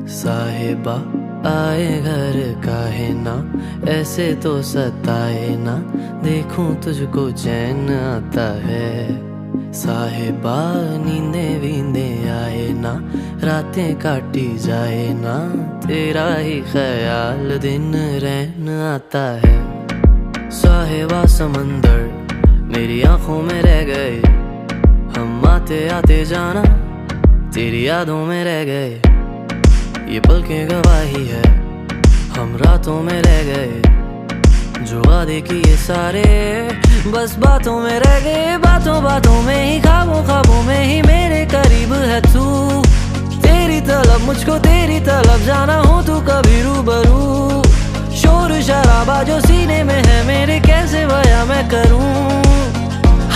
साहिबा आए घर काहे ना, ऐसे तो सताए ना, देखूं तुझको चैन आता है। साहिबा नींदे वींदे आए ना, रातें काटी जाए ना, तेरा ही ख्याल दिन रहन आता है। साहिबा समंदर मेरी आंखों में रह गए, हम आते आते जाना तेरी यादों में रह गए। ये पल की गवाही है, हम रातों में रह गए, जो वादे किए सारे बस बातों में रह गए। बातों बातों में ही, ख्वाबों ख्वाबों में ही मेरे करीब है तू। तेरी तलब मुझको तेरी तलब, जाना हो तू कभी रूबरू। शोर शराबा जो सीने में है मेरे, कैसे बयां मैं करूं।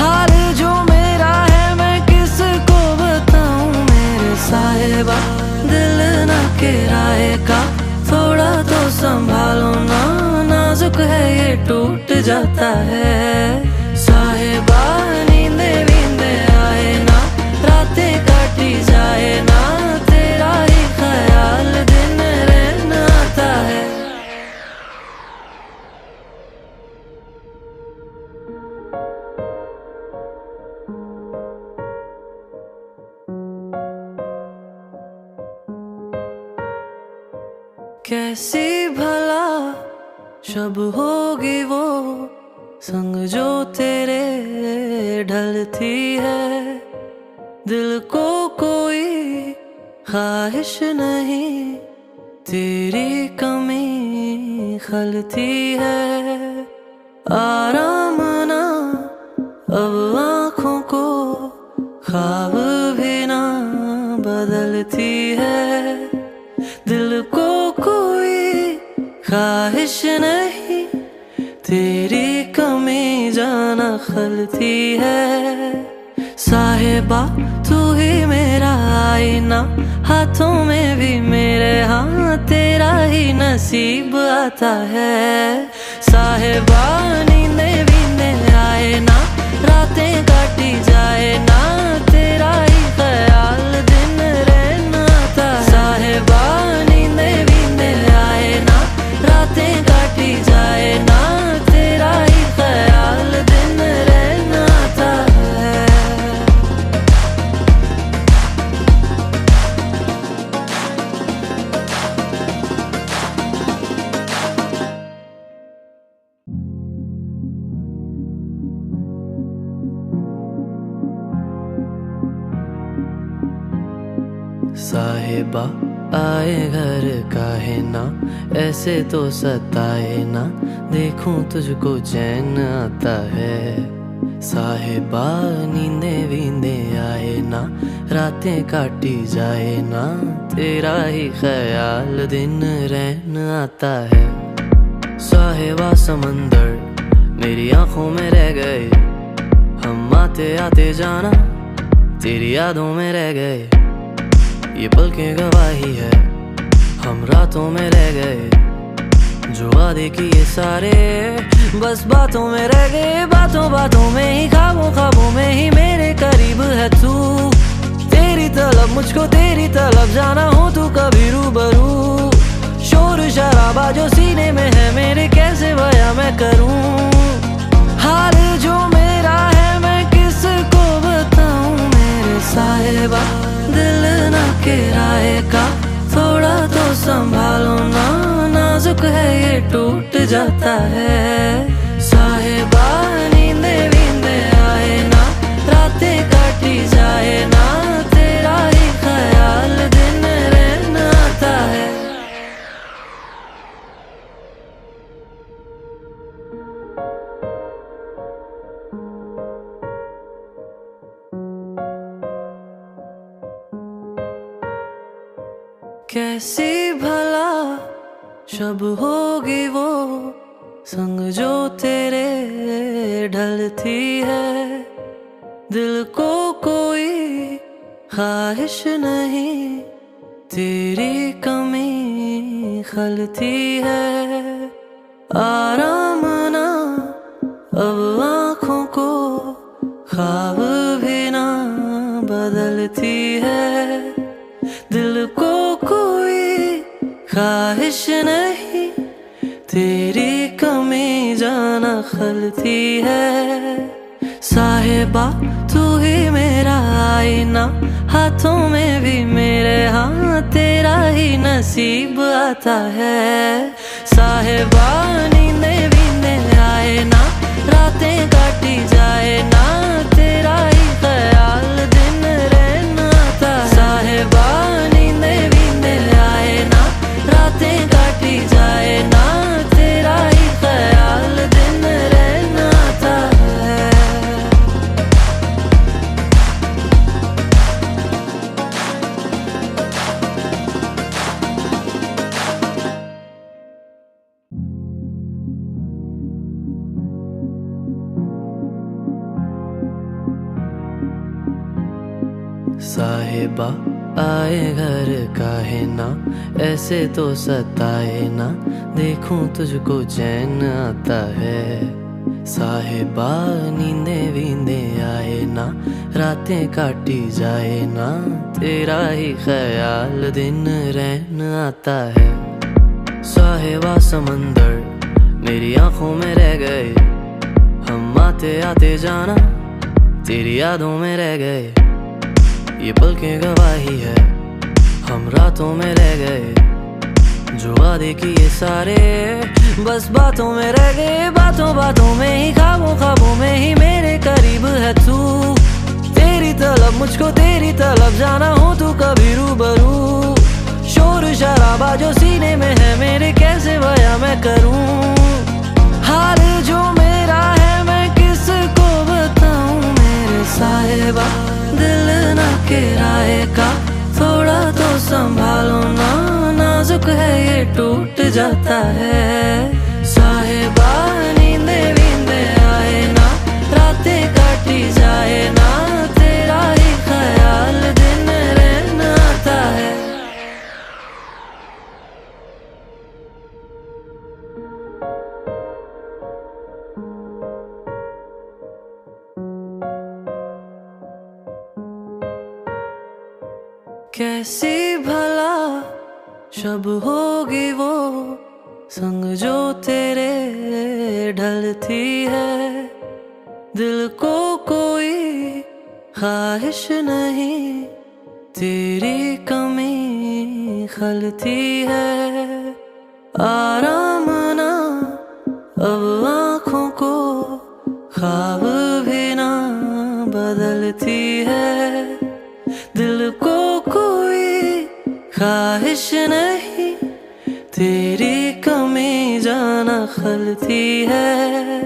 हाल जो मेरा है मैं किसको बताऊं। मेरे साहिबा दिल ना किराए का, थोड़ा तो संभालो ना, नाजुक है ये टूट जाता है। साहिबा नींदे वींदे आए ना, रातें काटी जाए ना, तेरा ही ख्याल दिन रहना आता है। कैसी भला शब होगी वो, संग जो तेरे ढलती है। दिल को कोई ख्वाहिश नहीं, तेरी कमी खलती है। आराम ना अब आँखों को, ख्वाब भी ना बदलती है। दिल को कोई ख्वाहिश नहीं, तेरी कमी जाना खलती है। साहिबा तू ही मेरा आईना, हाथों में भी मेरे, हाँ तेरा ही नसीब आता है। साहिबा नींदे वींदे आए ना, रातें काटी जाए ना, तेरा ही ख्याल दिन रहना आता है। साहिबा नींदे वींदे आए ना, रातें काटी जाए ना, तेरा ही ख्याल दिन रहना आता है। साहिबा आए घर काहे ना, ऐसे तो सताए ना, देखूं तुझको चैन आता है। साहिबा नींदे वींदे आए ना, रातें काटी जाए ना, तेरा ही ख्याल दिन रहन आता है। साहिबा समंदर मेरी आंखों में रह गए, हम आते आते जाना तेरी यादों में रह गए। ये पल की गवाही है, हम रातों में रह गए, जो वादे किए सारे बस बातों में रह गए। बातों बातों में ही, ख्वाबों ख्वाबों में ही मेरे करीब है तू। तेरी तलब मुझको तेरी तलब, जाना हो तू कभी रूबरू। शोर शराबा जो सीने में है मेरे, कैसे बयां मैं करूं। हाल जो मेरा है मैं किसको बताऊं। मेरे साहिबा दिल ना किराए का, थोड़ा तो संभालो ना, नाजुक है ये टूट जाता है। साहिबा नींदे वींदे आए ना, रातें काटी जाए ना, तेरा ही ख्याल दिन रहना आता है। कैसी भला शब होगी वो, संग जो तेरे ढलती है। दिल को कोई ख्वाहिश नहीं, तेरी कमी खलती है। आराम ना अब आँखों को, ख्वाब भी ना बदलती है। दिल को कोई ख्वाहिश नहीं तेरी कमी जाना खलती है। साहिबा तू ही मेरा आईना, हाथों में भी मेरे हाँ तेरा ही नसीब आता है। साहिबा नींदे वींदे आए ना, रातें काटी जाए ना, तेरा ही ख्याल दिन रहना आता है। साहिबा नींदे वींदे आए ना, रातें काटी जाए ना, तेरा ही ख्याल दिन रहना आता है। साहिबा आए घर काहे ना, ऐसे तो सताए ना, देखूं तुझको चैन आता है। साहिबा नींदे वींदे आए ना, रातें काटी जाए ना, तेरा ही ख्याल दिन रहन आता है। साहिबा समंदर मेरी आंखों में रह गए, हम आते आते जाना तेरी यादों में रह गए। ये पलकें गवाही है हम रातों में रह गए, जो वादे किए सारे बस बातों में रह गए। बातों बातों में ही ख्वाबों ख्वाबों में ही मेरे करीब है तू। तेरी तलब मुझको तेरी तलब जाना हो तू कभी रूबरू। शोर शराबा जो सीने में है मेरे कैसे बयां मैं करूं। हाल जो मेरा है मैं किसको बताऊं मेरे साहिबा। दिल ना किराए का थोड़ा तो संभालो ना, नाजुक है ये टूट जाता है। साहिबा नींदे वींदे आए ना, रातें काटी जाए ना, तेरा ही ख्याल दिन रहना आता है। कैसी भला शब होगी वो संग जो तेरे ढलती है। दिल को कोई ख्वाहिश नहीं तेरी कमी खलती है। आराम ना अब आँखों को ख्वाब भी ना बदलती है। दिल को कोई ख्वाहिश नहीं तेरी कमी जाना खलती है।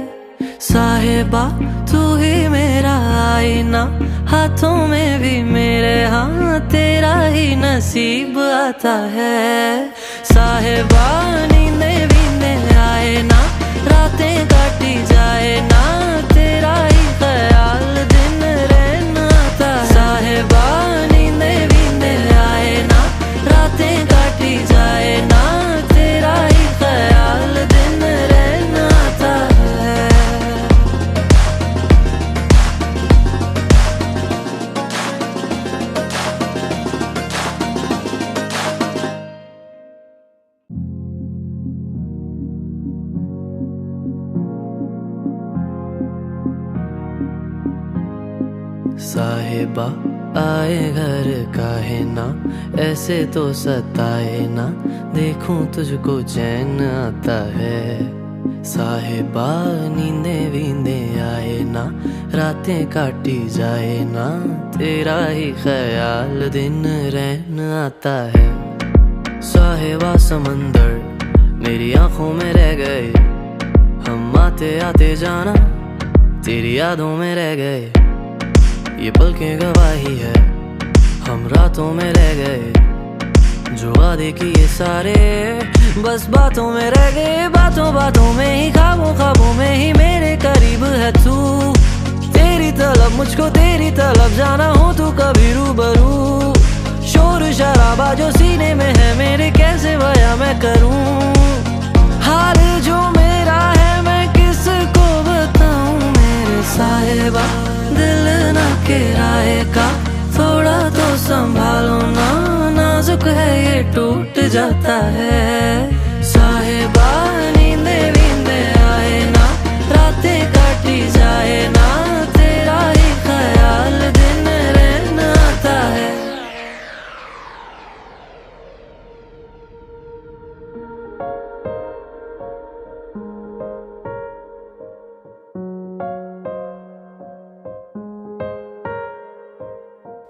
साहिबा तू ही मेरा आईना, हाथों में भी मेरे हाँ तेरा ही नसीब आता है। साहिबा नींदे वींदे आए ना, रातें काटी जाए ना, तेरा ही ख्याल दिन रहना आता है। साहिबा नींदे वींदे आए ना, रातें काटी जाए ना, तेरा ही ख्याल दिन रहना आता है। साहिबा आए घर काहे ना, ऐसे तो सताए ना, देखूं तुझको चैन आता है। साहिबा नींदे वींदे आए ना, रातें काटी जाए ना, तेरा ही ख्याल दिन रहन आता है। साहिबा समंदर मेरी आंखों में रह गए, हम आते आते जाना तेरी यादों में रह गए। ये पलकें गवाही है हम रातों में रह गए, जो वादे किए सारे बस बातों में रह गए। बातों बातों में ही ख्वाबों ख्वाबों में ही मेरे करीब है तू। तेरी तलब मुझको तेरी तलब जाना हो तू कभी रूबरू। शोर शराबा जो सीने में है मेरे कैसे बयां मैं करूं। हाल जो मेरा है मैं किसको बताऊं मेरे साहिबा। दिल ना किराए का थोड़ा तो संभालो ना, नाजुक है ये टूट जाता है। साहिबा नींदे वींदे आए ना, रातें काटी जाए ना, तेरा ही ख्याल दिन रहन आता है।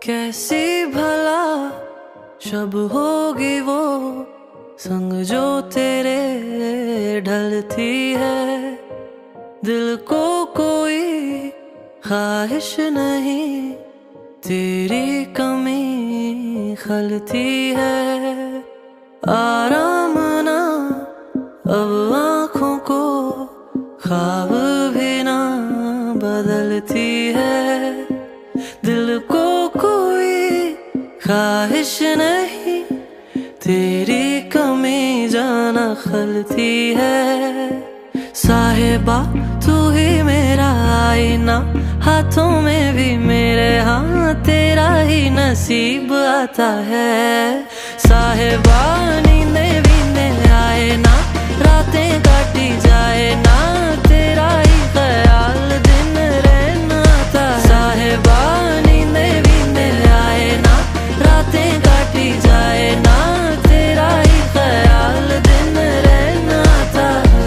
कैसी भला शब होगी वो संग जो तेरे ढलती है। दिल को कोई ख्वाहिश नहीं, तेरी कमी खलती है। आराम ना अब आँखों को, ख्वाब भी ना बदलती है। दिल को कोई ख्वाहिश नहीं, तेरी कमी जाना खलती है। साहिबा तू ही मेरा आईना, हाथों में भी मेरे हाँ तेरा ही नसीब आता है। साहिबा नींदे वींदे आए ना, रातें काटी जाए ना, तेरा ही ख्याल दिन रहन आता है। साहिबा नींदे वींदे आए ना, रातें काटी जाए ना, तेरा ही ख्याल दिन रहन आता है।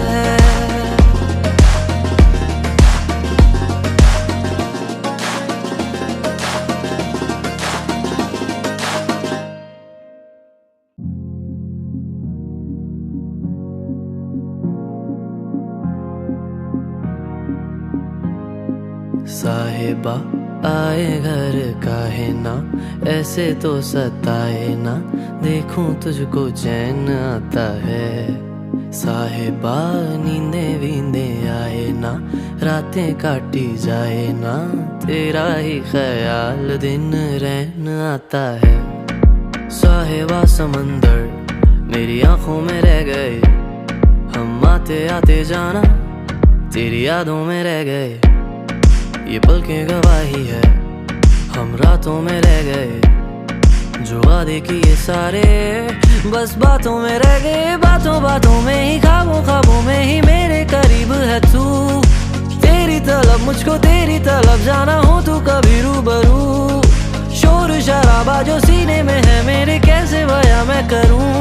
साहिबा आए घर काहे ना, ऐसे तो सताए ना, देखूं तुझको चैन आता है। साहिबा नींदे वींदे आए ना, रातें काटी जाए ना, तेरा ही ख्याल दिन रहन आता है। साहिबा समंदर मेरी आंखों में रह गए, हम आते आते जाना तेरी यादों में रह गए। ये पलकें गवाही है, हम रातों में रह गए, जो वादे किए सारे बस बातों में रह गए। बातों बातों में ही, ख्वाबों ख्वाबों में ही मेरे करीब है तू। तेरी तलब मुझको, तेरी तलब जाना हो तू कभी रूबरू। शोर शराबा जो सीने में है मेरे, कैसे बयां मैं करूं।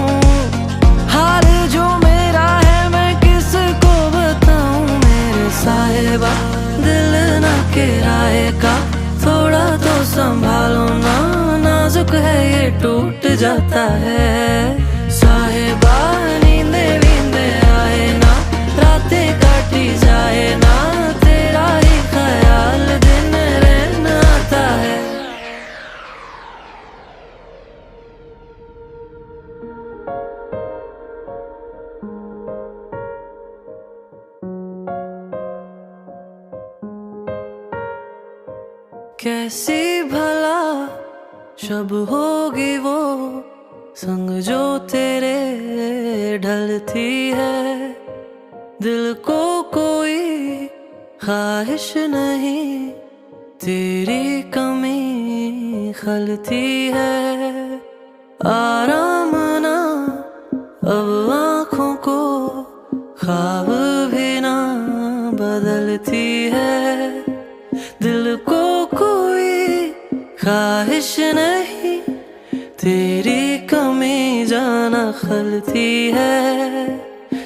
हाल जो मेरा है मैं किसको बताऊं मेरे साहिबा। दिल ना किराए का, थोड़ा तो संभालो ना, नाजुक है ये टूट जाता है। साहिबा नींदे वींदे आए ना, रातें काटी जाए ना, तेरा ही ख्याल दिन रहन आता है। कैसी भला शब होगी वो संग जो तेरे ढलती है। दिल को कोई ख्वाहिश नहीं, तेरी कमी खलती है। आराम ना अब आँखों को, ख्वाब भी ना बदलती है। दिल को कोई ख्वाहिश नहीं, तेरी कमी जाना खलती है।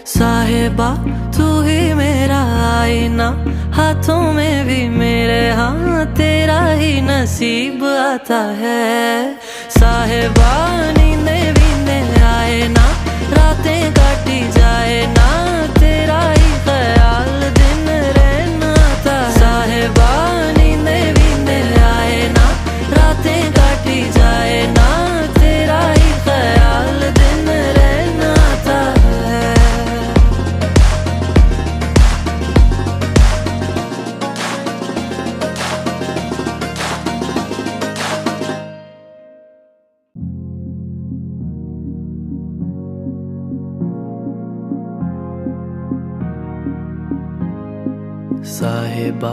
साहिबा तू ही मेरा आईना, हाथों में भी मेरे हाँ तेरा ही नसीब आता है। साहिबा नींदे वींदे आए ना, रातें काटी जाए ना, तेरा ही ख्याल दिन रहन आता है। साहिबा नींदे वींदे आए ना, रातें काटी जाए ना, तेरा ही ख्याल दिन रहन आता है। साहिबा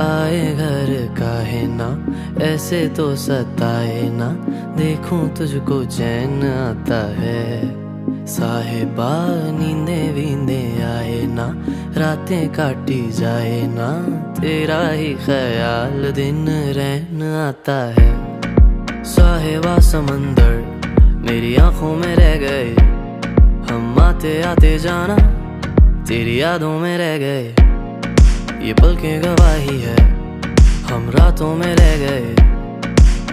आए घर काहे ना, ऐसे तो सताए ना, देखूं तुझको चैन आता है। साहिबा नींदे वींदे आए ना, रातें काटी जाए ना, तेरा ही ख्याल दिन रहन आता है। साहिबा समंदर मेरी आंखों में रह गए, हम आते आते जाना तेरी यादों में रह गए। ये पल की गवाही है, हम रातों में रह गए,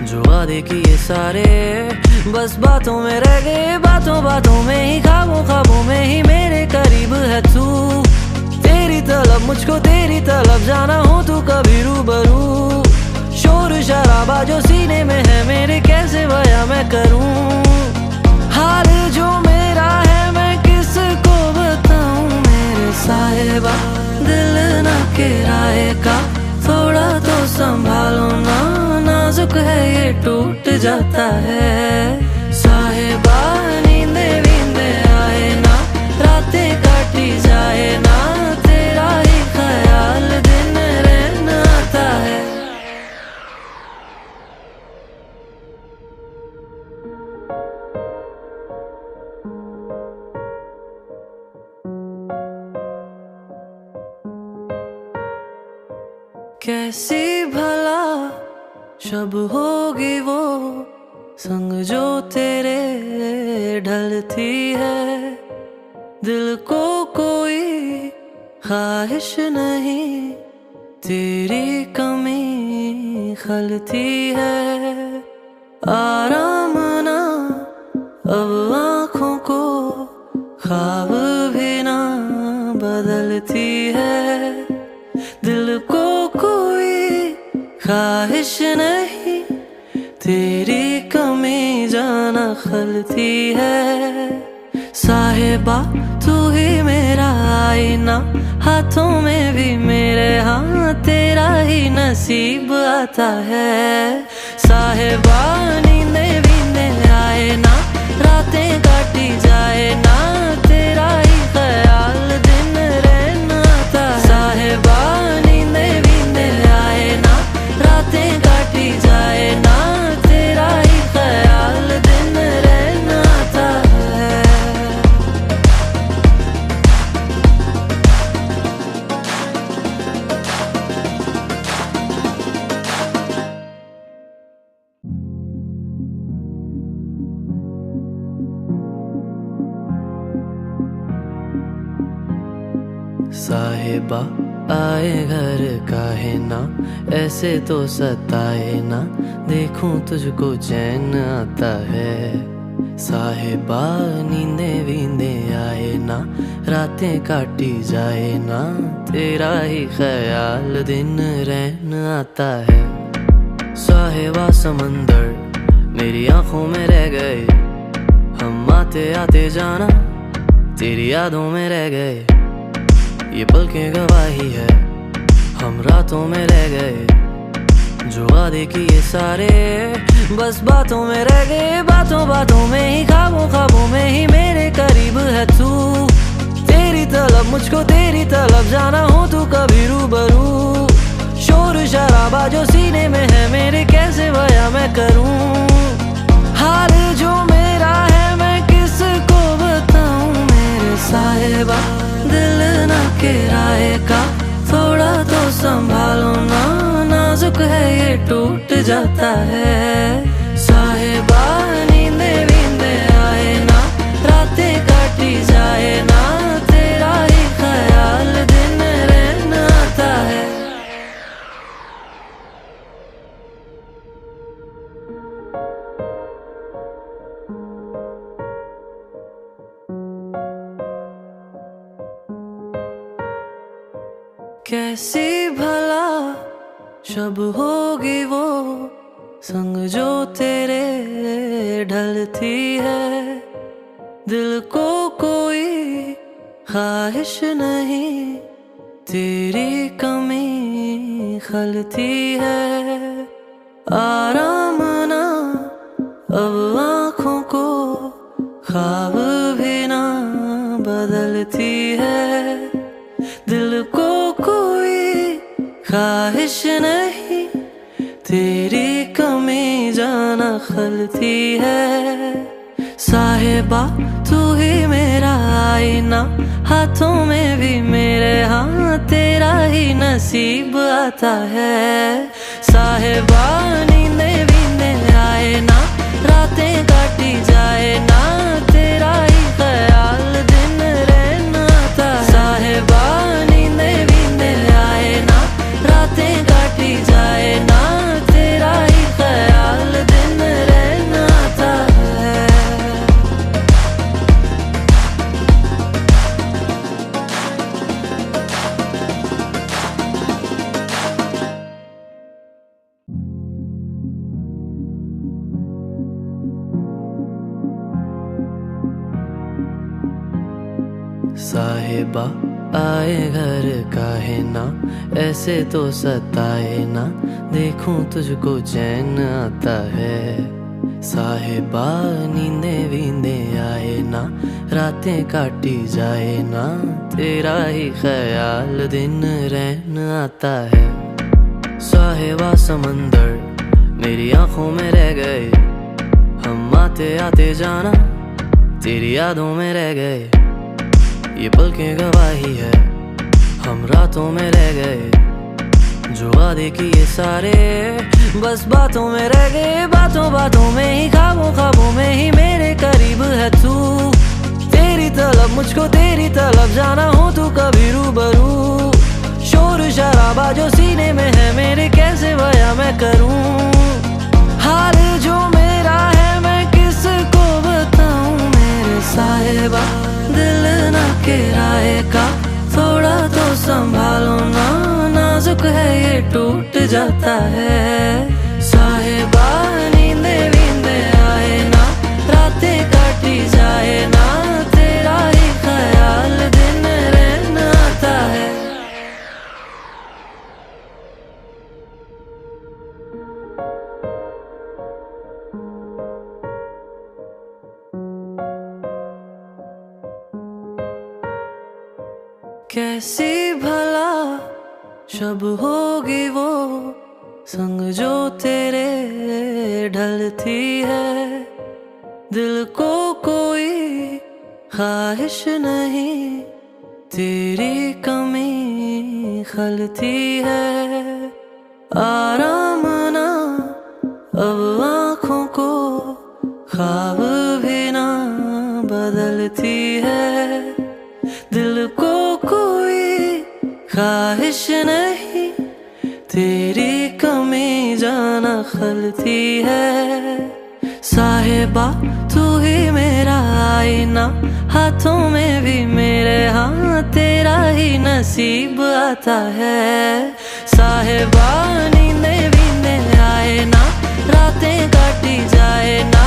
जो वादे किए सारे बस बातों में रह गए। बातों बातों में ही, ख्वाबों ख्वाबों में ही मेरे करीब है तू। तेरी तलब मुझको तेरी तलब जाना हो तू कभी रूबरू। शोर शराबा जो सीने में है मेरे, कैसे बयां मैं करूं। हाल जो मेरा है मैं किसको बताऊं मेरे साहिबा। दिल ना किराए का, थोड़ा तो संभालो ना, नाजुक है ये टूट जाता है। साहिबा नींदे वींदे आए ना, रातें काटी जाए ना, तेरा ही ख्याल दिन रहन आता है। कैसी भला शब होगी वो संग जो तेरे ढलती है। दिल को कोई ख्वाहिश नहीं, तेरी कमी खलती है। आराम ना अब आँखों को, ख्वाब भी ना बदलती है। दिल को कोई ख्वाहिश नहीं, तेरी कमी जाना खलती है। साहिबा तू ही मेरा आईना, हाथों में भी मेरे, हाँ तेरा ही नसीब आता है। साहिबा नींदे वींदे आए ना, रातें काटी जाए ना, तेरा ही ख्याल दिन रहन आता है। साहिबा नींदे वींदे आए ना, रातें काटी जाए ना, तेरा ही ख्याल दिन रहन आता है। साहिबा आए घर काहे ना, ऐसे तो सताए ना, देखूं तुझको चैन आता है। साहिबा नींदे वींदे आए ना, रातें काटी जाए ना, तेरा ही ख्याल दिन रहन आता है। साहिबा समंदर मेरी आंखों में रह गए, हम आते आते जाना तेरी यादों में रह गए। ये पल की गवाही है, हम रातों में रह गए, जो वादे किए सारे बस बातों में रह गए। बातों बातों में ही, ख्वाबों ख्वाबों में ही मेरे करीब है तू। तेरी तलब मुझको तेरी तलब जाना हो तू कभी रूबरू। शोर शराबा जो सीने में है मेरे, कैसे बयां मैं करूं। हाल जो मेरा है मैं किसको बताऊं मेरे साहिबा। दिल ना किराए का, थोड़ा तो संभालो ना, नाजुक है ये टूट जाता है। साहिबा नींदे वींदे आए ना, रातें काटी जाए ना, तेरा ही ख्याल दिन रहन आता है। कैसी भला शब होगी वो संग जो तेरे ढलती है। दिल को कोई ख्वाहिश नहीं, तेरी कमी खलती है। आराम ना अब आँखों को, ख्वाब भी ना बदलती है। दिल को कोई ख्वाहिश नहीं तेरी कमी जाना खलती है। साहिबा तू ही मेरा आईना, हाथों में भी मेरे हाँ तेरा ही नसीब आता है। साहिबा नींदे वींदे आए ना, रातें काटी जाए ना, तेरा ही ख्याल दिन रहना आता है। साहिबा नींदे वींदे आए ना, रातें काटी जाए ना, तेरा ही ख्याल दिन रहना आता है। साहिबा आए घर काहे ना, ऐसे तो सताए ना, देखूं तुझको चैन आता है। साहिबा नींदे वींदे आए ना, रातें काटी जाए ना, तेरा ही ख्याल दिन रहन आता है। साहिबा समंदर मेरी आंखों में रह गए, हम आते आते जाना तेरी यादों में रह गए। ये पलकें गवाही है हम रातों में रह गए, जो वादे किए सारे बस बातों में रह गए। बातों बातों में ही, ख्वाबों ख्वाबों में ही मेरे करीब है तू। तेरी तलब मुझको तेरी तलब जाना हो तू कभी रूबरू। शोर शराबा जो सीने में है मेरे कैसे बयां मैं करूं। हाल जो मेरा है मैं किसको बताऊं मेरे साहिबा। दिल ना किराए का थोड़ा तो संभालो ना, नाजुक है ये टूट जाता है। साहिबा नींदे वींदे आए ना, रातें काटी जाए ना, तेरा ही ख्याल दिन रहना आता है। कैसी भला शब होगी वो संग जो तेरे ढलती है। दिल को कोई ख्वाहिश नहीं तेरी कमी खलती है। आराम ना अब आँखों को ख्वाब भी ना बदलती है। दिल को कोई ख्वाहिश नहीं तेरी कमी जाना खलती है। साहिबा तू ही मेरा आईना, हाथों में भी मेरे हाँ तेरा ही नसीब आता है। साहिबा नींदे वींदे आए ना, रातें काटी जाए ना,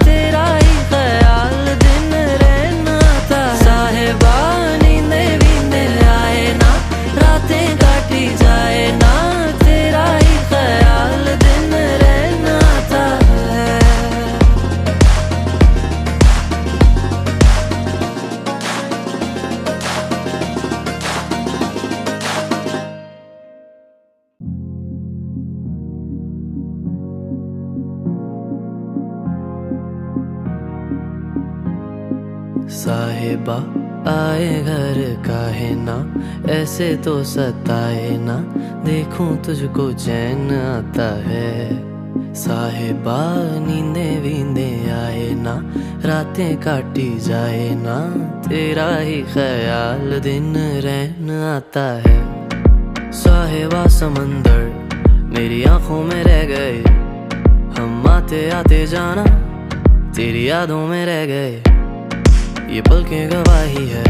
तेरा ही ख्याल दिन रहना आता है। साहिबा नींदे वींदे आए ना, रातें काटी जाए ना, तेरा ही ख्याल दिन रहना आता है। साहिबा आए घर काहे ना, ऐसे तो सताए ना, देखूं तुझको चैन आता है। साहिबा नींदे वींदे आए ना, रातें काटी जाए ना, तेरा ही ख्याल दिन रहन आता है। साहिबा समंदर मेरी आंखों में रह गए, हम आते आते जाना तेरी यादों में रह गए। ये पलकें गवाही है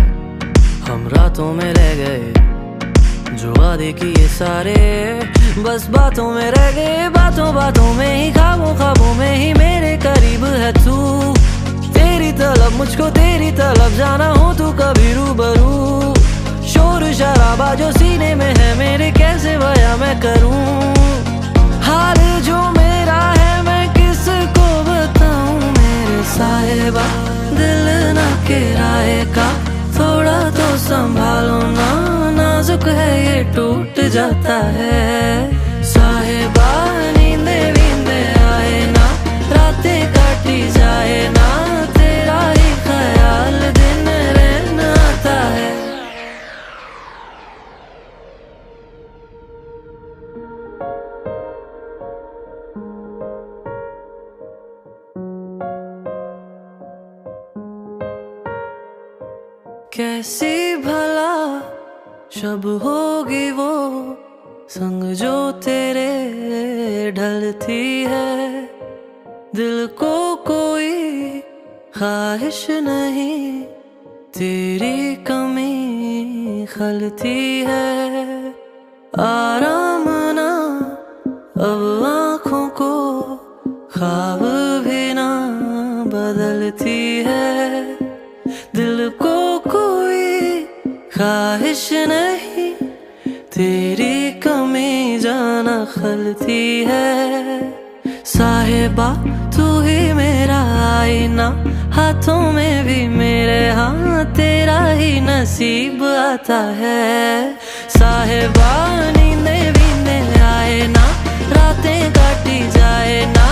हम रातों में रह गए, जो वादे किए सारे बस बातों में रह गए। बातों बातों में ही, ख्वाबों ख्वाबों में ही मेरे करीब है तू। तेरी तलब मुझको तेरी तलब जाना हो तू कभी रूबरू। शोर शराबा जो सीने में है मेरे कैसे बयां मैं करूं। हाल जो मेरा है मैं किसको बताऊं मेरे साहिबा। दिल ना किराए का थोड़ा तो संभालो ना, नाजुक है ये टूट जाता है। साहिबा नींदे वींदे आए ना, रातें काटी जाए ना, तेरा ही ख्याल दिन रहन आता है। कैसी भला शब होगी वो संग जो तेरे ढलती है। दिल को कोई ख्वाहिश नहीं, तेरी कमी खलती है। आराम ना अब आँखों को, ख्वाब भी ना बदलती है। दिल को कोई ख्वाहिश नहीं, तेरी कमी जाना खलती है। साहिबा तू ही मेरा आईना, हाथों में भी मेरे हाँ तेरा ही नसीब आता है। साहिबा नींदे वींदे आए ना, रातें काटी जाए ना,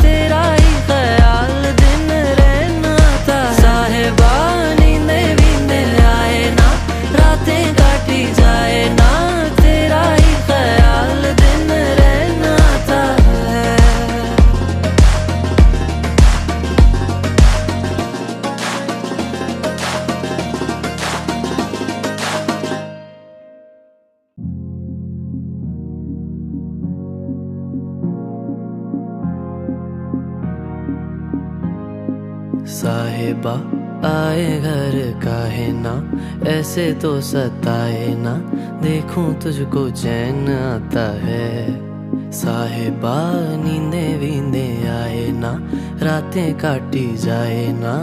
तेरा ही ख्याल दिन रहन आता है। साहिबा नींदे वींदे आए ना, रातें काटी जाए ना, तेरा ही ख्याल दिन रहन आता है। साहिबा आए घर काहे ना, ऐसे तो सताए ना, देखूं तुझको चैन आता है। साहिबा नींदे वींदे आए ना, रातें काटी जाए ना,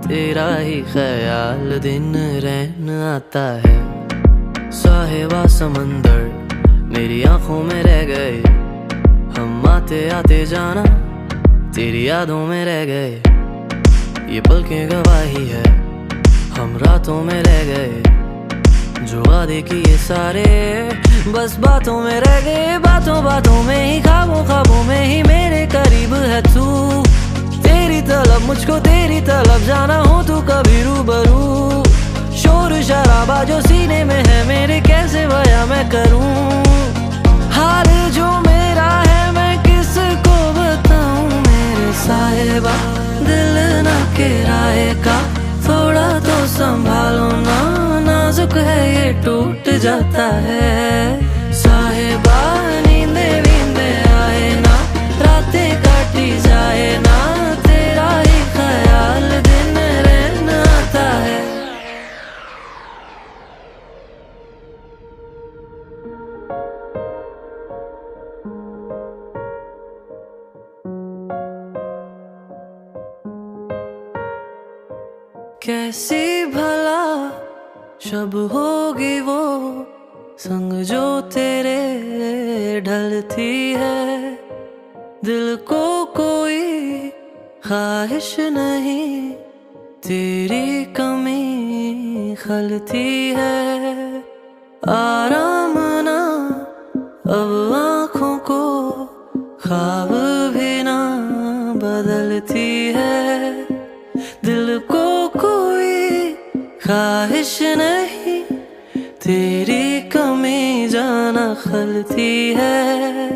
तेरा ही ख्याल दिन रहन आता है। साहिबा समंदर मेरी आंखों में रह गए, हम आते आते जाना तेरी यादों में रह गए। ये पलकें गवाही है, हम रातों में रह गए, जो वादे किए सारे बस बातों में रह गए। बातों बातों में ही, ख्वाबों ख्वाबों में ही मेरे करीब है तू। तेरी तलब मुझको, तेरी तलब जाना हो तू कभी रूबरू। शोर शराबा जो सीने में है मेरे, कैसे बयां मैं करूं। हाल जो मेरा है मैं किसको बताऊं मेरे साहिबा। दिल ना किराए का, थोड़ा तो संभालो ना, नाजुक है ये टूट जाता है। साहिबा नींदे वींदे आए ना, रातें काटी जाए ना, तेरा ही ख्याल दिन रहन आता है। कैसी भला शब होगी वो संग जो तेरे ढलती है। दिल को कोई ख्वाहिश नहीं, तेरी कमी खलती है। आराम ना अब आँखों को, ख्वाब भी ना बदलती है। दिल को कोई ख्वाहिश नहीं, तेरी कमी जाना खलती है।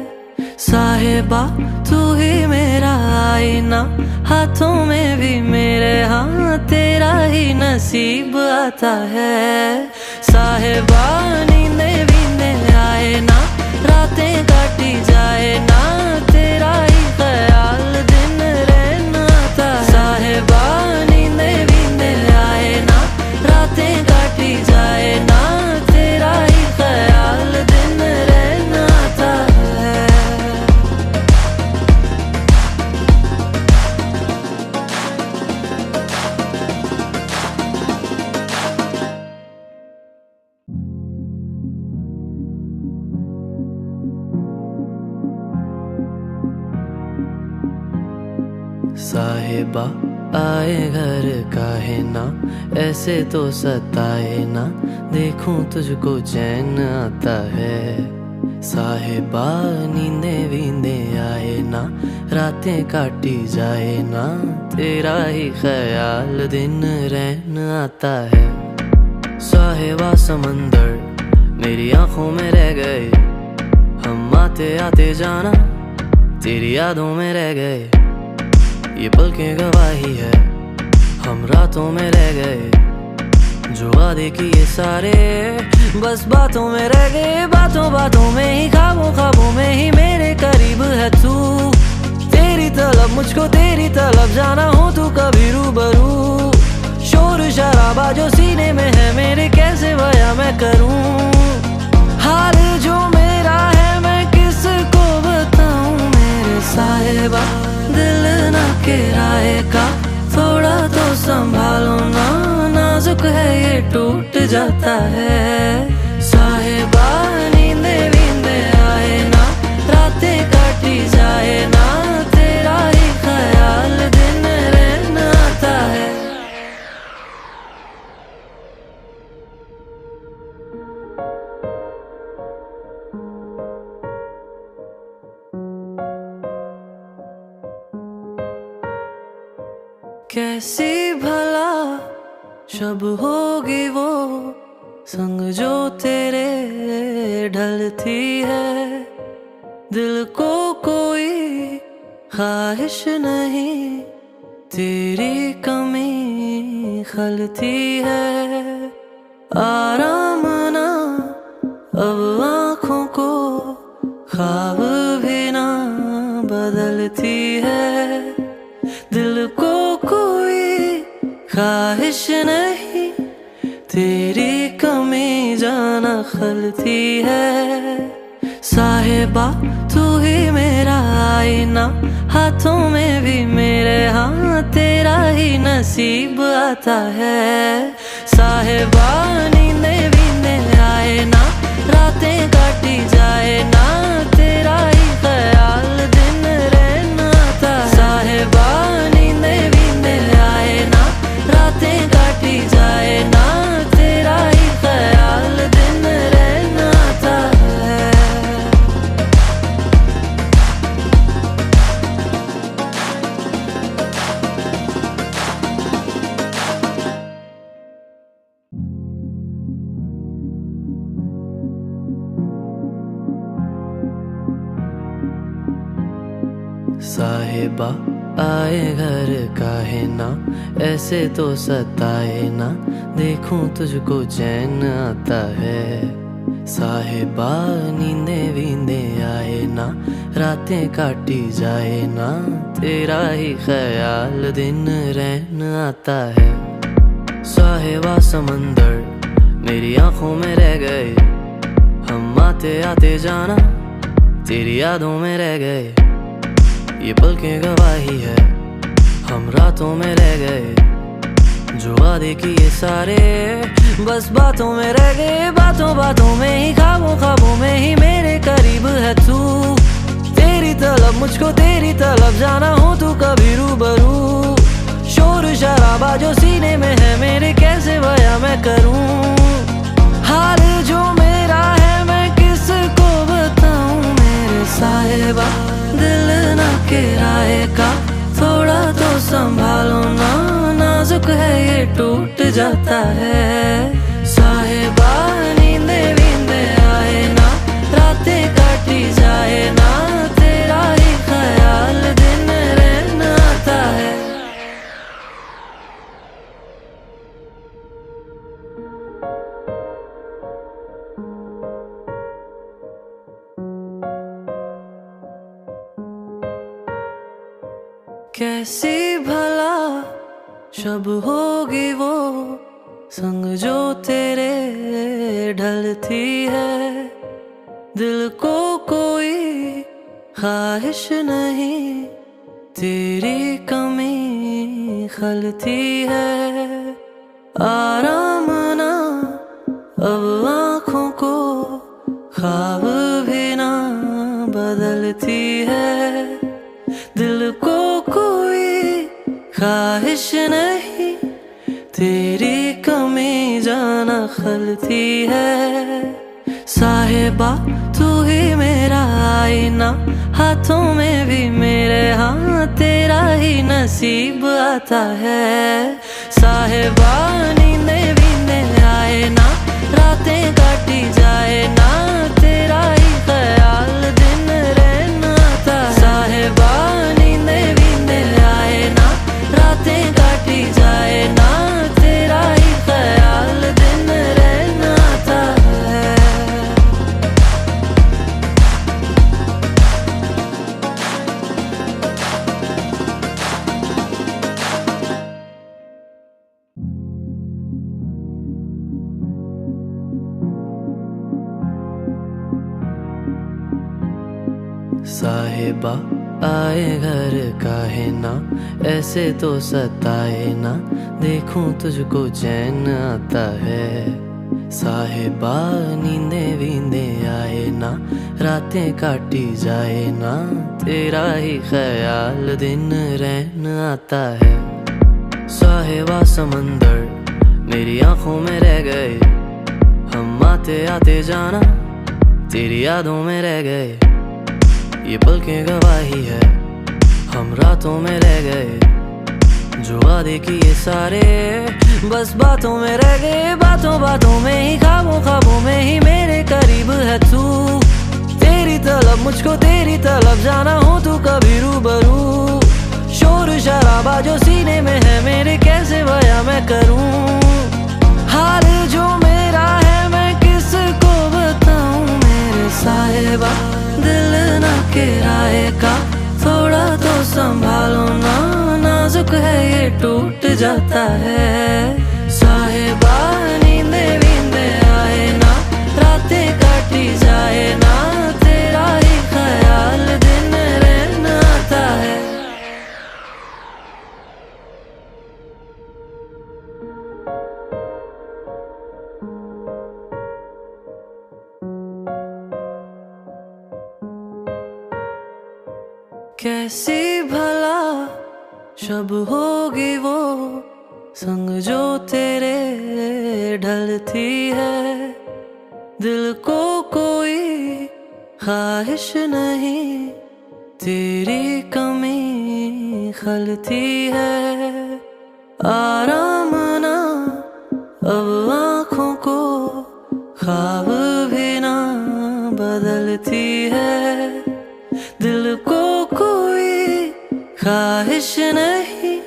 साहिबा तू ही मेरा आईना, हाथों में भी मेरे हाँ तेरा ही नसीब आता है। साहिबा नींदे वींदे आए ना, रातें काटी जाए ना, तेरा ही ख्याल दिन रहन आता है। साहिबा नींदे वींदे आए ना, रातें काटी जाए ना, तेरा ही ख्याल दिन रहन आता है। साहिबा आए घर काहे ना, ऐसे तो सताए ना, देखूं तुझको चैन आता है। साहिबा नींदे वींदे आए ना, रातें काटी जाए ना, तेरा ही ख्याल दिन रहन आता है। साहिबा समंदर मेरी आंखों में रह गए, हम आते आते जाना तेरी यादों में रह गए। ये पल की गवाही है, हम रातों में रह गए, जो वादे किए सारे बस बातों में रह गए। बातों बातों में ही, ख्वाबों ख्वाबों में ही मेरे करीब है तू। तेरी तलब मुझको तेरी तलब जाना हो तू कभी रूबरू। शोर शराबा जो सीने में है मेरे, कैसे बयां मैं करूं। हाल जो मेरा है मैं किसको बताऊं मेरे साहिबा। दिल ना किराए का, थोड़ा तो संभालो ना, नाजुक है ये टूट जाता है। साहिबा नींदे वींदे आए ना, रातें काटी जाए ना, तेरा ही ख्याल दिन रहन आता है। कैसी भला शब होगी वो संग जो तेरे ढलती है। दिल को कोई ख्वाहिश नहीं, तेरी कमी खलती है। आराम ना अब आँखों को, ख्वाब भी ना बदलती है। दिल को कोई ख्वाहिश नहीं, तेरी कमी जाना खलती है। साहिबा तू ही मेरा आईना, हाथों में भी मेरे हाँ तेरा ही नसीब आता है। साहिबा नींदे वींदे आए ना, रातें काटी जाए ना, तेरा ही ख्याल दिन रहन आता है। साहिबा नींदे वींदे आए ना, रातें काटी जाए ना, तेरा ही ख्याल दिन रहन आता है। साहिबा आए घर काहे ना, ऐसे तो सताए ना, देखूं तुझको चैन आता है। साहिबा नींदे वींदे आए ना, रातें काटी जाए ना, तेरा ही ख्याल दिन रहन आता है। साहिबा समंदर मेरी आंखों में रह गए, हम आते आते जाना तेरी यादों में रह गए। ये पल की गवाही है, हम रातों में रह गए, जो वादे किए सारे बस बातों में रह गए। बातों बातों में ही, ख्वाबों ख्वाबों में ही मेरे करीब है तू। तेरी तलब मुझको तेरी तलब जाना हो तू कभी रूबरू। शोर शराबा जो सीने में है मेरे, कैसे बयां मैं करूं। हाल जो मेरा है मैं किसको बताऊं मेरे साहिबा। दिल ना किराए का, थोड़ा तो संभालो ना, नाजुक है ये टूट जाता है। साहिबा नींदे वींदे आए ना, रातें काटी जाए ना, तेरा ही ख्याल दिन रहन आता है। कैसी भला शब होगी वो संग जो तेरे ढलती है। दिल को कोई ख्वाहिश नहीं, तेरी कमी खलती है। आराम ना अब आँखों को, ख्वाब भी ना बदलती है। दिल को कोई ख्वाहिश नहीं तेरी कमी जाना खलती है। साहिबा तू ही मेरा आईना, हाथों में भी मेरे हाँ तेरा ही नसीब आता है। साहिबा नींदे वींदे आए ना, रातें काटी जाए ना, तेरा ही ख्याल दिन रहना आता है। साहिबा नींदे वींदे आए ना, रातें काटी जाए ना, तेरा ही ख्याल दिन रहना आता है। साहिबा आए घर काहे ना, ऐसे तो सताए ना, देखूं तुझको चैन आता है। साहिबा नींदे वींदे आए ना, रातें काटी जाए ना, तेरा ही ख्याल दिन रहन आता है। साहिबा समंदर मेरी आंखों में रह गए, हम आते आते जाना तेरी यादों में रह गए। ये पल की गवाही है, हम रातों में रह गए, जो वादे किए सारे बस बातों में रह गए। बातों बातों में ही, ख्वाबों ख्वाबों में ही मेरे करीब है तू। तेरी तलब मुझको तेरी तलब जाना हो तू कभी रूबरू। शोर शराबा जो सीने में है मेरे कैसे बयां मैं करूं। हाल जो मेरा है मैं किसको बताऊं मेरे साहिबा। दिल ना किराए का थोड़ा तो संभालो ना, नाजुक है ये टूट जाता है। साहिबा नींदे वींदे आए ना, रातें काटी जाए ना, तेरा ही ख्याल दिन रहना आता है। कैसी भला शब होगी वो संग जो तेरे ढलती है। दिल को कोई ख्वाहिश नहीं तेरी कमी खलती है। आराम ना अब आँखों को ख्वाब भी ना बदलती है। दिल को कोई ख्वाहिश नहीं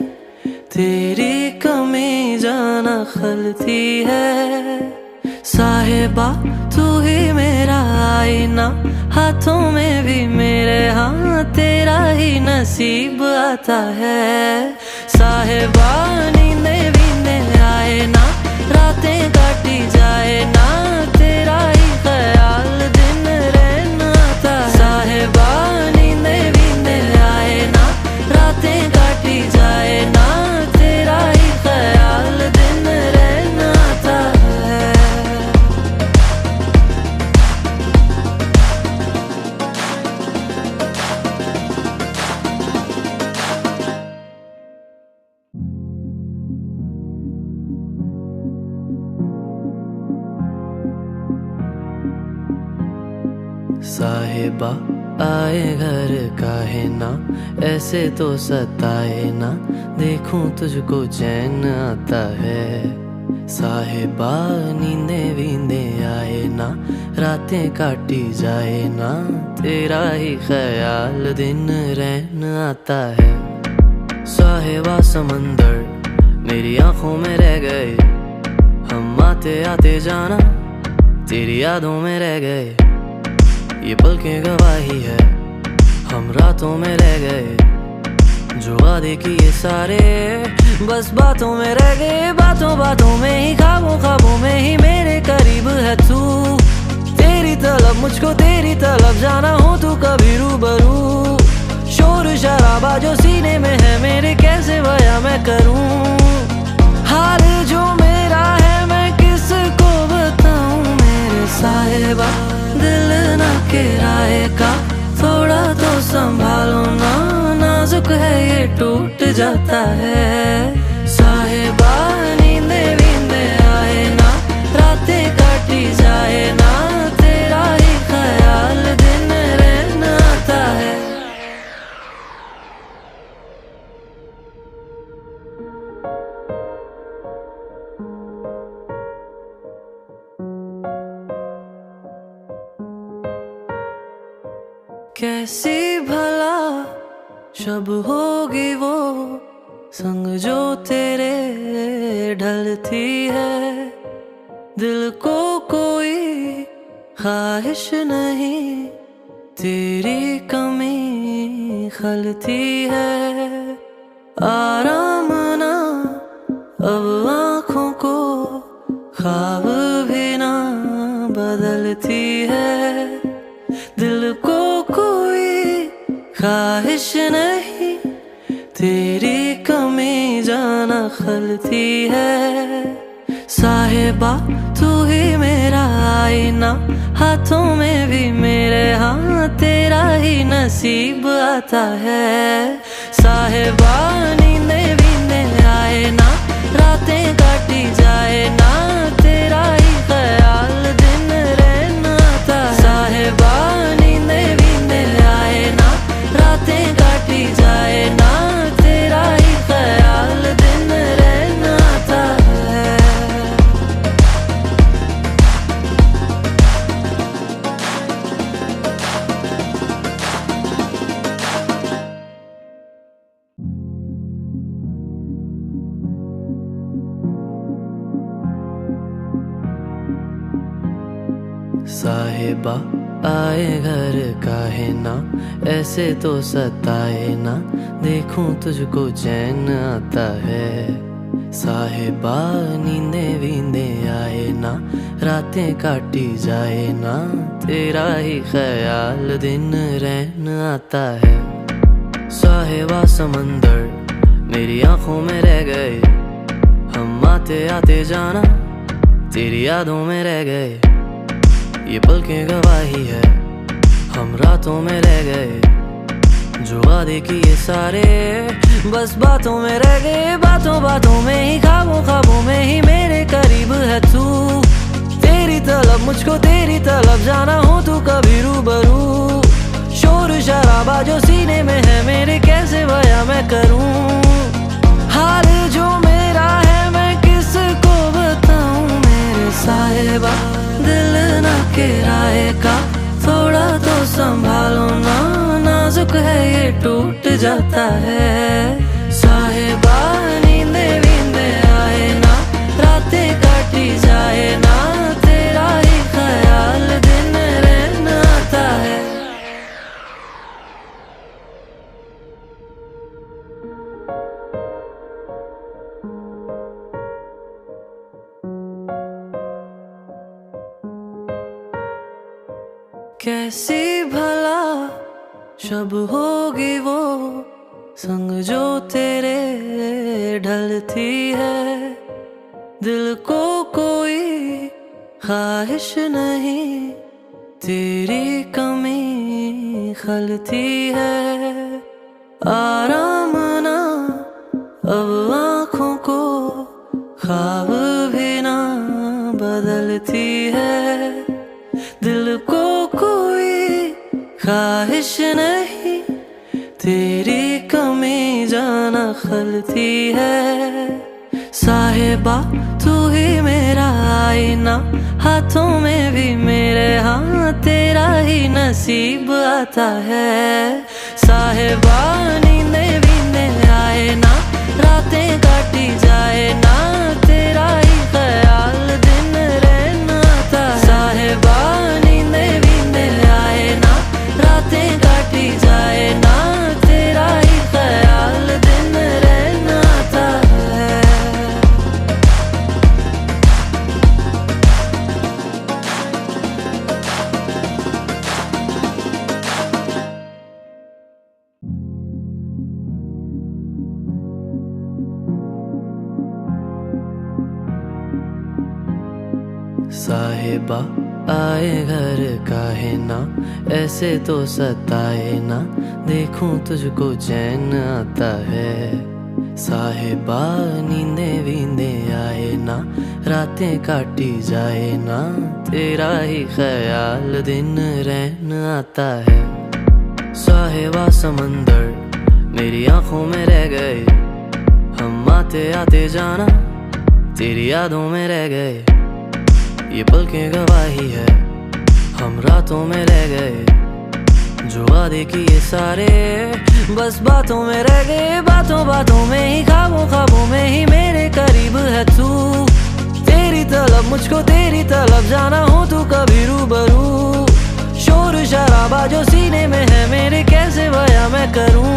तेरी कमी जाना खलती है। साहिबा तू ही मेरा आईना, हाथों में भी मेरे हाँ तेरा ही नसीब आता है। साहिबा नींदे वींदे आए ना, रातें काटी जाए ना, तेरा ही ख्याल दिन रहना आता है। साहिबा नींदे वींदे आए ना, रातें काटी जाए ना, तेरा ही ख्याल दिन रहना आता है। साहिबा आए घर काहे ना, ऐसे तो सताए ना, देखूं तुझको चैन आता है। साहिबा नींदे वींदे आए ना, रातें काटी जाए ना, तेरा ही ख्याल दिन रहन आता है। साहिबा समंदर मेरी आंखों में रह गए, हम आते आते जाना तेरी यादों में रह गए। ये पल की गवाही है, हम रातों में रह गए, जो वादे किए सारे बस बातों में रह गए। बातों बातों में ही, ख्वाबों ख्वाबों में ही मेरे करीब है तू। तेरी तलब मुझको तेरी तलब जाना हो तू कभी रूबरू। शोर शराबा जो सीने में है मेरे कैसे बयां मैं करूं। हाल जो मेरा है मैं किसको बताऊं मेरे साहिबा। दिल ना किराए का थोड़ा तो संभालो ना, नाजुक नाजुक है ये टूट जाता है। साहिबा नींदे वींदे आए ना, रातें काटी जाए ना, तेरा ही ख्याल दिन रहना आता है। कैसी भला शब होगी वो संग जो तेरे ढलती है। दिल को कोई ख्वाहिश नहीं, तेरी कमी खलती है। आराम ना अब आँखों को, ख्वाब भी ना बदलती है। दिल को कोई ख्वाहिश नहीं, तेरी कमी जाना खलती है। साहिबा तू ही मेरा आईना, हाथों में भी मेरे हाँ तेरा ही नसीब आता है। साहिबा नींदे वींदे आए ना, रातें काटी जाए ना, तेरा ही ख्याल दिन रहना आता है। साहिबा नींदे वींदे आए ना, रातें काटी जाए ना, तेरा ही ख्याल दिन रहना आता है। साहिबा आए घर काहे ना, ऐसे तो सताए ना, देखूं तुझको चैन आता है। साहिबा नींदे वींदे आए ना, रातें काटी जाए ना, तेरा ही ख्याल दिन रहना आता है। साहिबा समंदर मेरी आंखों में रह गए, हम आते आते जाना तेरी यादों में रह गए। ये पलकें गवाही है, हम रातों में रह गए, जो वादे किए सारे बस बातों में रह गए। बातों बातों में ही, ख्वाबों ख्वाबों में ही मेरे करीब है तू। तेरी तलब मुझको, तेरी तलब जाना हो तू कभी रूबरू। शोर शराबा जो सीने में है मेरे, कैसे बयां मैं करूं। हाल जो मेरा है मैं किसको बताऊं मेरे साहिबा। दिल ना किराए का, थोड़ा तो संभालो ना, नाजुक है ये टूट जाता है। साहिबा नींदे वींदे आए ना, रातें काटी जाए ना, तेरा ही ख्याल दिन रहना आता है। कैसी भला शब होगी वो संग जो तेरे ढलती है। दिल को कोई ख्वाहिश नहीं, तेरी कमी खलती है। आराम ना अब आँखों को, ख्वाब भी ना बदलती है। दिल को कोई ख्वाहिश नहीं, तेरी कमी जाना खलती है। साहिबा तू ही मेरा आईना, हाथों में भी मेरे हाँ तेरा ही नसीब आता है। साहिबा नींदे वींदे आए ना, रातें काटी जाए ना, तेरा ही ख्याल दिन रहना आता है। साहिबा नींदे वींदे आए ना, रातें काटी जाए ना, तेरा ही ख्याल दिन रहना आता है। साहिबा आए घर काहे ना, ऐसे तो सताए ना, देखूं तुझको चैन आता है। साहिबा नींदे वींदे आए ना, रातें काटी जाए ना, तेरा ही ख्याल दिन रहन आता है। साहिबा समंदर मेरी आंखों में रह गए, हम आते आते जाना तेरी यादों में रह गए। ये पल की गवाही है, हम रातों में रह गए, जो वादे किए सारे बस बातों में रह गए। बातों बातों में ही, ख्वाबों ख्वाबों में ही मेरे करीब है तू। तेरी तलब मुझको तेरी तलब जाना हो तू कभी रूबरू। शोर शराबा जो सीने में है मेरे, कैसे बयां मैं करूं।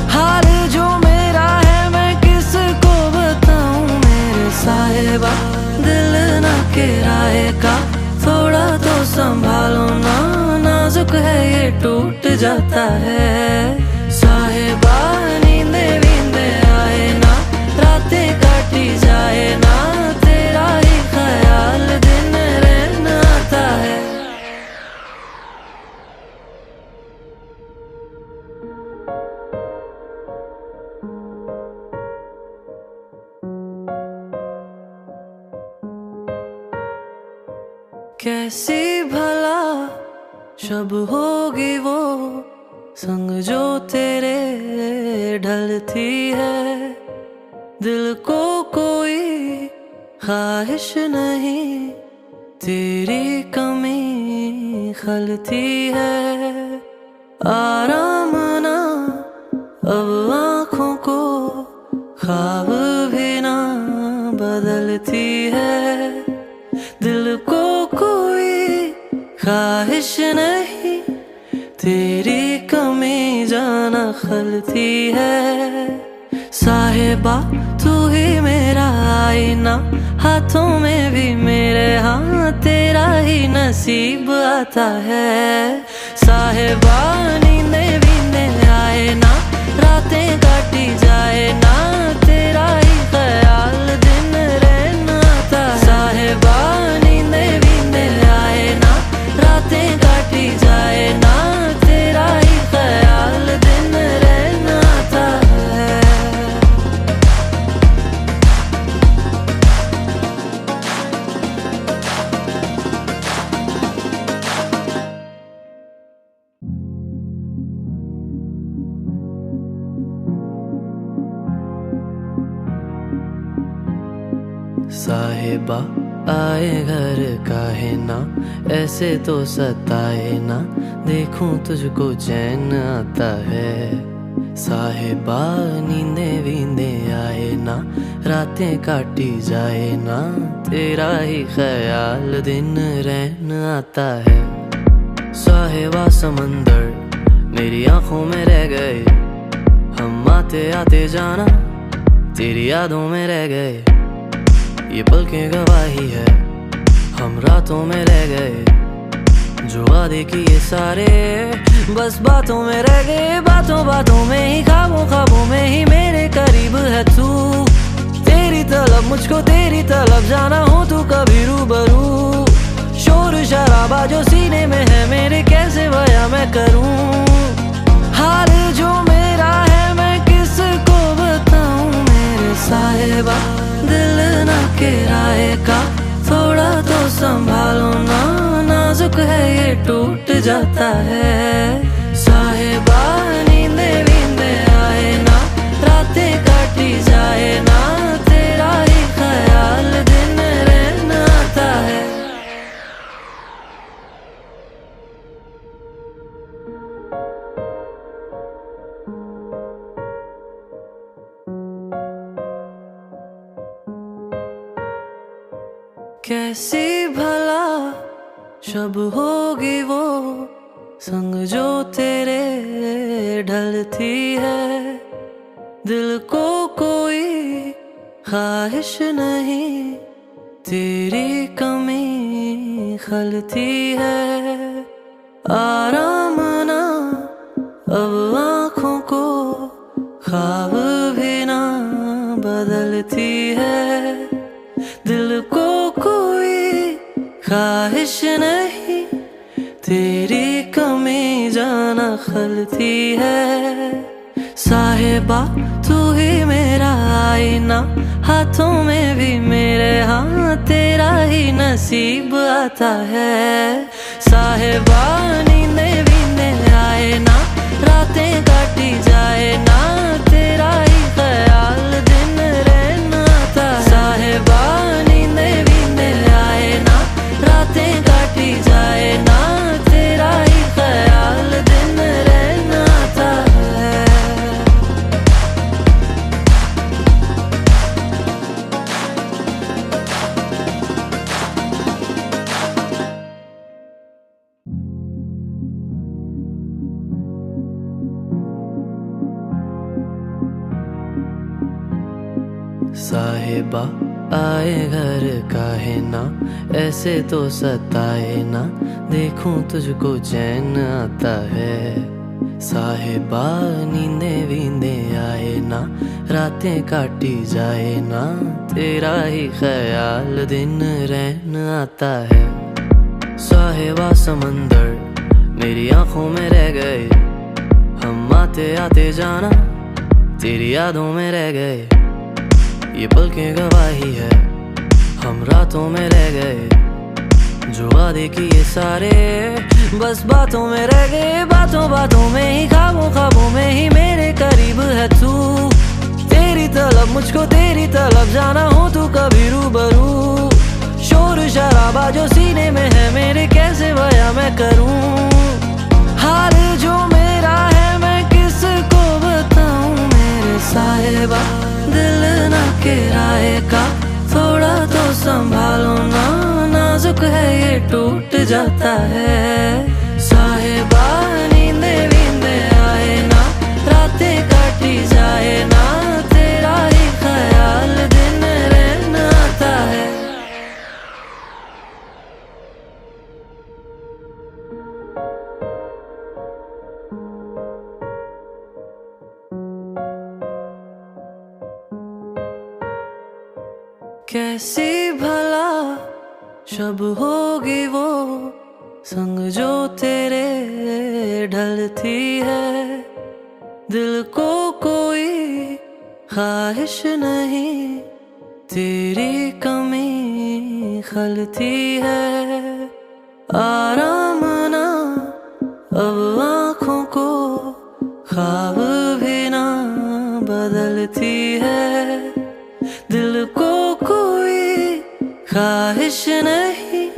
हाल जो मेरा है मैं किसको बताऊं। मेरे साहिबा दिल ना किराए का, थोड़ा तो संभालो ना, नाजुक है ये टूट जाता है। साहिबा नींदे वींदे आए ना, रातें काटी जाए ना, तेरा ही ख्याल दिन रहन आता है। कैसी भला शब होगी वो संग जो तेरे ढलती है। दिल को कोई ख्वाहिश नहीं, तेरी कमी खलती है। आराम ना अब आँखों को, ख्वाब भी ना बदलती है। दिल को कोई ख्वाहिश नहीं, तेरी कमी जाना खलती है। साहिबा तू ही मेरा आईना, हाथों में भी मेरे, हाँ तेरा ही नसीब आता है। साहिबा नींदे वींदे आए ना, रातें काटी जाए ना, तेरा ही ख्याल दिन रहन आता है। साहिबा नींदे वींदे आए ना, रातें काटी जाए ना, तेरा ही ख्याल दिन रहन आता है। साहिबा आए घर काहे ना, ऐसे तो सताए ना, देखूं तुझको चैन आता है। साहिबा नींदे वींदे आए ना, रातें काटी जाए ना, तेरा ही ख्याल दिन रहन आता है। साहिबा समंदर मेरी आंखों में रह गए, हम आते आते जाना तेरी यादों में रह गए। ये पल की गवाही है, हम रातों में रह गए, जो वादे किए सारे बस बातों में रह गए। बातों बातों में ही, ख्वाबों ख्वाबों में ही मेरे करीब है तू। तेरी तलब मुझको तेरी तलब जाना हो तू कभी रूबरू। शोर शराबा जो सीने में है मेरे, कैसे बयां मैं करूं। हाल जो मेरा है मैं किसको बताऊं। मेरे साहिबा दिल ना किराए का, थोड़ा तो संभालो ना, नाजुक है ये टूट जाता है। साहिबा नींदे वींदे आए ना, रातें काटी जाए ना, तेरा ही ख्याल दिन रहन आता है। कैसी भला शब होगी वो संग जो तेरे ढलती है। दिल को कोई ख्वाहिश नहीं, तेरी कमी खलती है। आराम ना अब आँखों को, ख्वाब भी ना बदलती है। दिल को कोई ख्वाहिश नहीं तेरी कमी जाना खलती है। साहिबा तू ही मेरा आईना, हाथों में भी मेरे हाँ तेरा ही नसीब आता है। साहिबा नींदे वींदे आए ना, रातें काटी जाए ना, तेरा ही ख्याल दिन रहना आता है। साहिबा नींदे वींदे आए ना, रातें काटी जाए ना, तेरा ही ख्याल दिन रहना आता है। साहिबा आए घर काहे ना, ऐसे तो सताए ना, देखूं तुझको चैन आता है। साहिबा नींदे वींदे आए ना, रातें काटी जाए ना, तेरा ही ख्याल दिन रहन आता है। साहिबा समंदर मेरी आंखों में रह गए, हम आते आते जाना तेरी यादों में रह गए। ये पल की गवाही है, हम रातों में रह गए, जो वादे किए सारे बस बातों में रह गए। बातों बातों में ही, ख्वाबों ख्वाबों में ही मेरे करीब है तू। तेरी तलब मुझको तेरी तलब जाना हो तू कभी रूबरू। शोर शराबा जो सीने में है मेरे, कैसे बयां मैं करूं। हाल जो मेरा है मैं किसको बताऊं मेरे साहिबा। दिल ना किराए का थोड़ा तो संभालो ना, नाजुक है ये टूट जाता है। साहिबा नींदे वींदे आए ना, रातें काटी जाए ना, तेरा ही ख्याल दिन रहना आता है। कैसी भला शब होगी वो संग जो तेरे ढलती है। दिल को कोई ख्वाहिश नहीं तेरी कमी खलती है। आराम ना अब आँखों को, ख्वाब भी ना बदलती है। दिल को कोई ख्वाहिश नहीं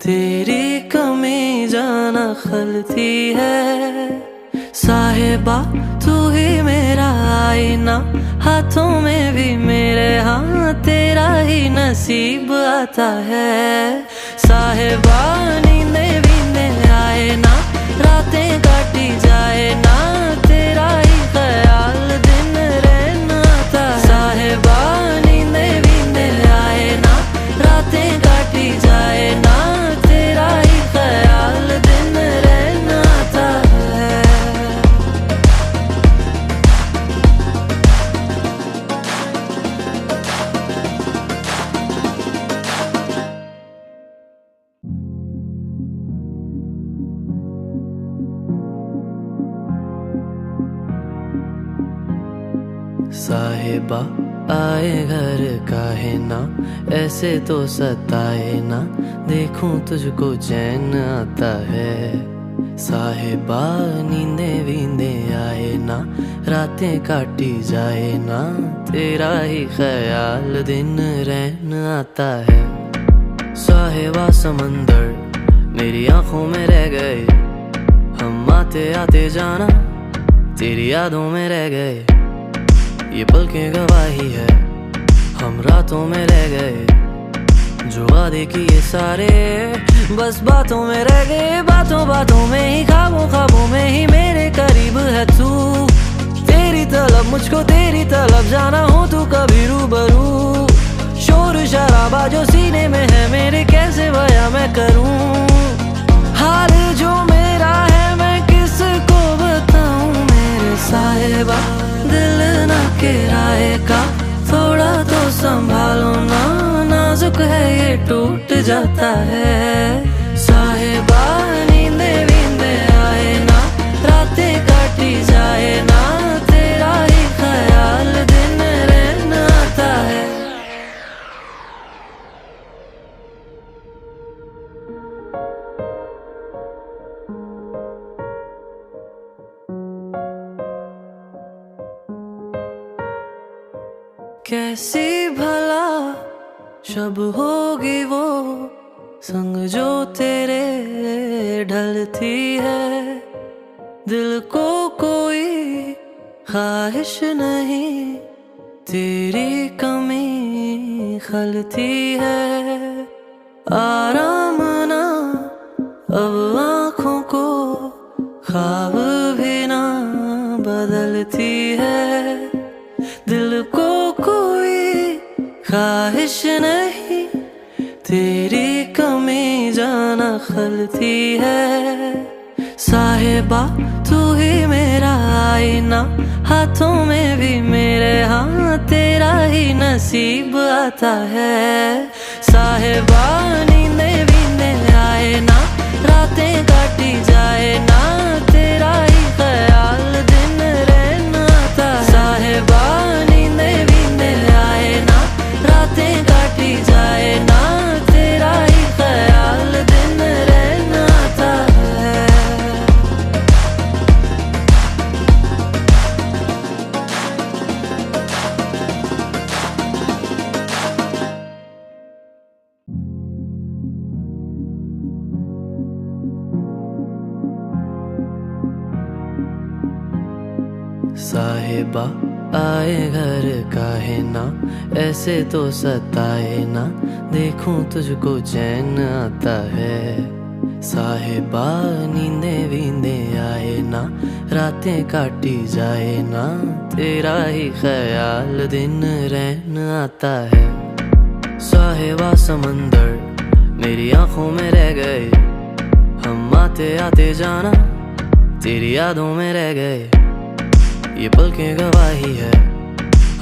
तेरी कमी जाना खलती है। साहिबा तू ही मेरा आईना, हाथों में भी मेरे हाँ तेरा ही नसीब आता है। साहिबा नींदे वींदे आए ना, रातें काटी जाए ना, तेरा ही ख्याल दिन रहना आता है। साहिबा नींदे वींदे आए ना, रातें काटी जाए ना, तेरा ही ख्याल दिन रहना आता है। साहिबा आए घर काहे ना, ऐसे तो सताए ना, देखूं तुझको चैन आता है। साहिबा नींदे वींदे आए ना, रातें काटी जाए ना, तेरा ही ख्याल दिन रहन आता है। साहिबा समंदर मेरी आंखों में रह गए, हम आते आते जाना तेरी यादों में रह गए। ये पल की गवाही है, हम रातों में रह गए, जो वादे किए सारे बस बातों में रह गए। बातों बातों में ही, ख्वाबों ख्वाबों में ही मेरे करीब है तू। तेरी तलब मुझको तेरी तलब जाना हो तू कभी रूबरू। शोर शराबा जो सीने में है मेरे, कैसे बयां मैं करूं। हाल जो मेरा है मैं किसको बताऊं मेरे साहिबा। दिल ना किराए का थोड़ा तो संभालो ना, नाजुक नाजुक है ये टूट जाता है। साहिबा नींदे वींदे आए ना, रातें काटी जाए ना, तेरा ही ख्याल दिन रहना आता है। कैसी भला शब होगी वो संग जो तेरे ढलती है। दिल को कोई ख्वाहिश नहीं, तेरी कमी खलती है। आराम ना अब आँखों को, ख्वाब भी ना बदलती है। दिल को कोई ख्वाहिश नहीं, तेरी कमी जाना खलती है। साहिबा तू ही मेरा आईना, हाथों में भी मेरे हाँ तेरा ही नसीब आता है। साहिबा नींदे वींदे आए ना, रातें काटी जाए ना, तेरा ही ख्याल दिन रहना आता है। साहिबा नींदे वींदे आए ना, रातें काटी जाए ना, तेरा ही ख्याल दिन रहना आता है। साहिबा आए घर काहे ना, ऐसे तो सताए ना, देखूं तुझको चैन आता है। साहिबा नींदे वींदे आए ना, रातें काटी जाए ना, तेरा ही ख्याल दिन रहना आता है। साहिबा समंदर मेरी आंखों में रह गए, हम आते आते जाना तेरी यादों में रह गए। ये पलकें गवाही है,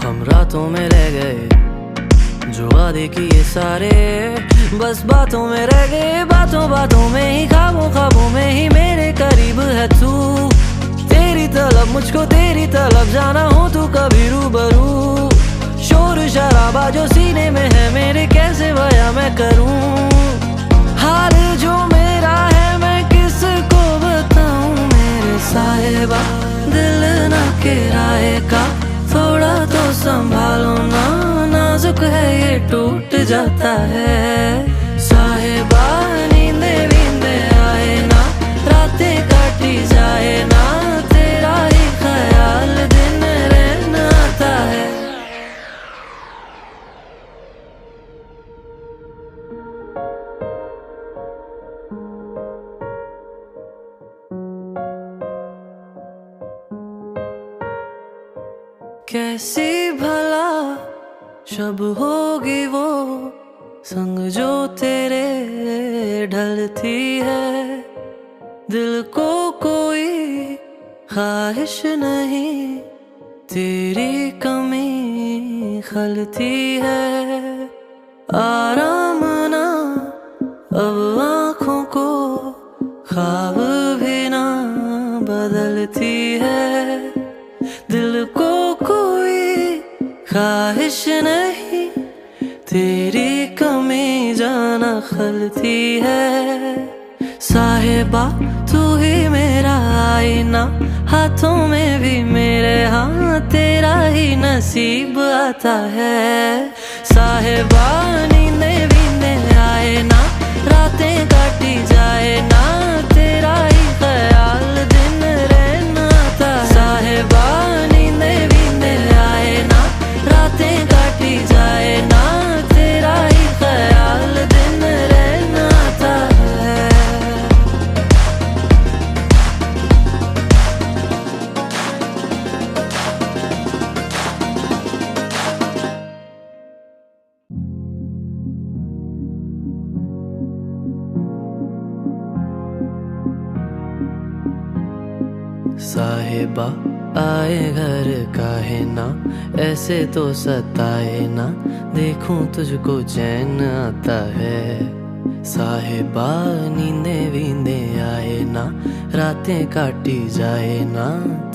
हम रातों में रह गए, जो वादे किए सारे बस बातों में रह गए। बातों बातों में ही, ख्वाबों ख्वाबों में ही मेरे करीब है तू। तेरी तलब मुझको, तेरी तलब जाना हो तू कभी रूबरू। शोर शराबा जो सीने में है मेरे, कैसे बयां मैं करूं। हाल जो मेरा है मैं किसको बताऊं मेरे साहिबा। दिल ना किराए का, थोड़ा तो संभालो ना, नाजुक है ये टूट जाता है। साहिबा नींदे वींदे आए ना, रातें काटी जाए ना, तेरा ही ख्याल दिन रहना आता है। कैसी भला शब होगी वो संग जो तेरे ढलती है। दिल को कोई ख्वाहिश नहीं, तेरी कमी खलती है। आराम ना अब आँखों को, ख्वाब भी ना बदलती है। दिल को कोई ख्वाहिश नहीं, तेरी कमी जाना खलती है। साहिबा तू ही मेरा आईना, हाथों में भी मेरे हाँ तेरा ही नसीब आता है। साहिबा नींदे वींदे आए ना, रातें काटी जाए ना, तेरा ही ख्याल दिन रहना आता है। साहिबा नींदे वींदे आए ना, रातें काटी जाए ना, तेरा ही ख्याल दिन रहना आता है। साहिबा आए घर काहे ना, ऐसे तो सताए ना, देखूं तुझको चैन आता है। साहिबा नींदे वींदे आए ना, रातें काटी जाए ना,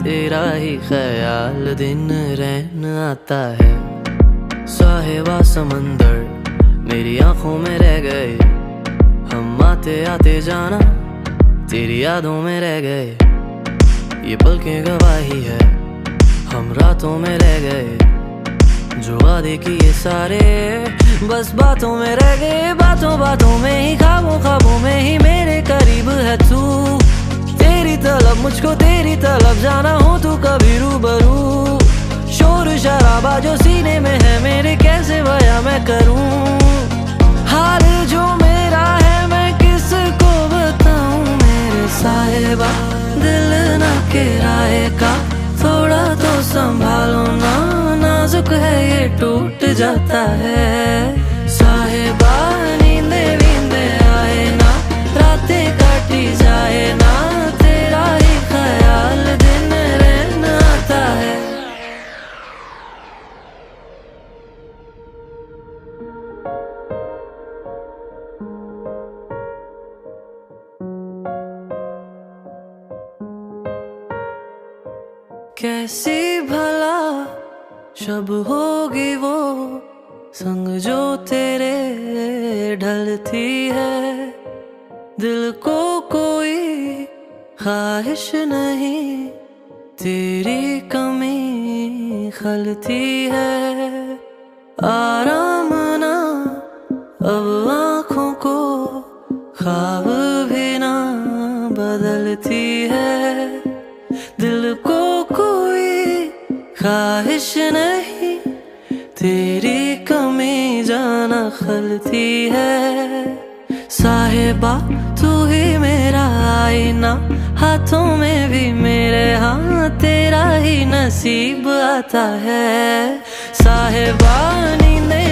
तेरा ही ख्याल दिन रहन आता है। साहिबा समंदर मेरी आंखों में रह गए, हम आते आते जाना तेरी यादों में रह गए। ये पलकें गवाही है, हम रातों में रह गए, जो वादे किए सारे बस बातों में रह गए। बातों बातों में ही, ख्वाबों ख्वाबों में ही मेरे करीब है तू। तेरी तलब मुझको तेरी तलब जाना हो तू कभी रूबरू। शोर शराबा जो सीने में है मेरे, कैसे बयां मैं करूं। हाल जो मेरा है मैं किसको बताऊं मेरे साहिबा। दिल ना किराए का, थोड़ा तो संभालो ना, नाजुक है ये टूट जाता है। साहिबा नींदे वींदे आए ना, रातें काटी जाए ना, तेरा ही ख्याल दिन रहन आता है। कैसी भला शब होगी वो संग जो तेरे ढलती है। दिल को कोई ख्वाहिश नहीं, तेरी कमी खलती है। आराम ना अब आँखों को, ख्वाब भी ना बदलती है। दिल को कोई ख्वाहिश नहीं, तेरी कमी जाना खलती है। साहिबा तू ही मेरा आईना, हाथों में भी मेरे हाँ तेरा ही नसीब आता है। साहिबा नींदे